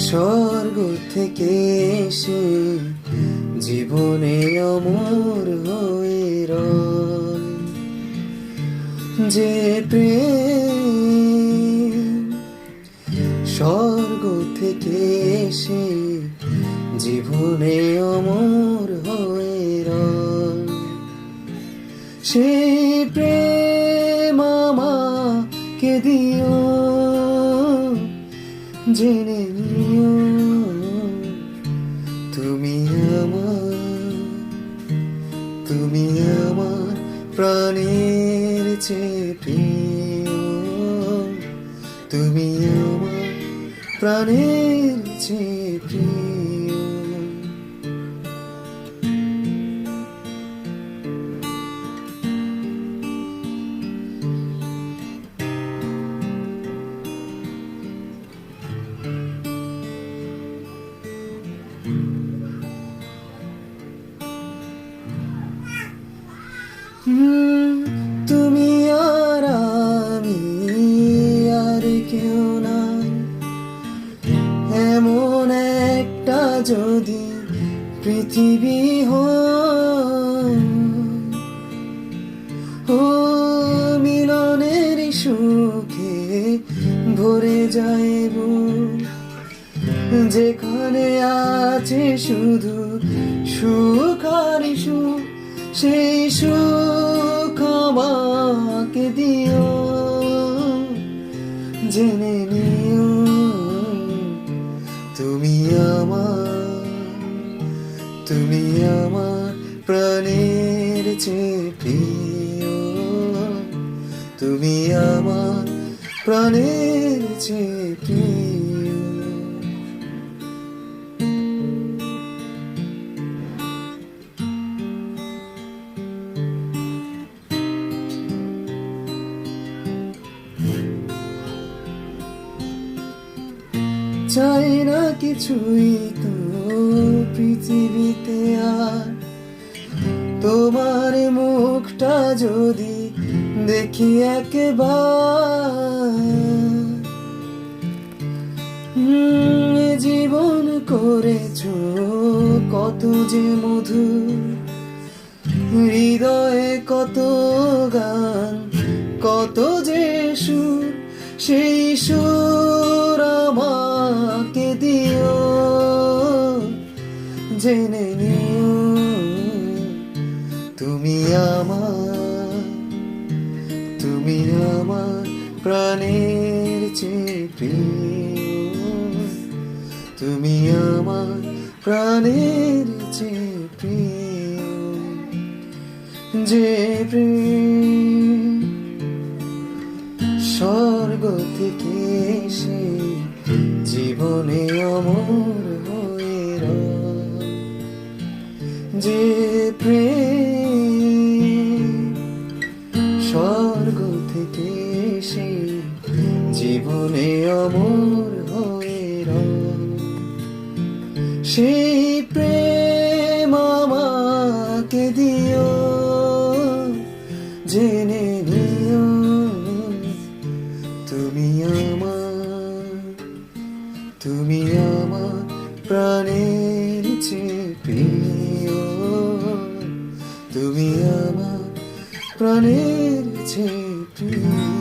স্বর্গ থেকে এসে জীবনে অমর হয়ে রয় যে প্রেম। স্বর্গ থেকে এসে জীবনে অমর হয়ে রয় সেই প্রেম আমাকে দিও, জেনে নিও তুমি আমার প্রাণের চেয়ে প্রিয়, তুমি আমার প্রাণের চেয়ে প্রিয়। তুমি আর আমি আর কেউ নাই, এমন একটা যদি পৃথিবী হয়, ও মিলনের সুখে ভরে যাইব, যেখানে আছে শুধু সুখ আর সুখ, সেই সুখ আমাকে দিও, জেনে নিও তুমি আমার প্রাণের চেয়ে প্রিয়, তুমি আমার প্রাণের চেয়ে প্রিয়। চাই না কিছুই তো পৃথিবীতে আর, তোমার মুখটা যদি দেখি একবার, জীবন করেছো কত যে মধুর, হৃদয়ে কত গান কত যে সুর, সেই সুর আমাকে দিও, জেনে নিও তুমি আমার প্রাণের চেয়ে প্রিয়, তুমি আমার প্রাণের চেয়ে প্রিয়। যে প্রেম স্বর্গ থেকে এসে জীবনে অমর হয়ে রয়, যে প্রেম স্বর্গ থেকে এসে জীবনে অমর হয়ে রয়, সেই প্রেম আমাকে দিও, জেনে নিও তুমি আমার প্রাণের চেয়ে প্রিয়, তুমি আমার প্রাণের চেয়ে প্রিয়।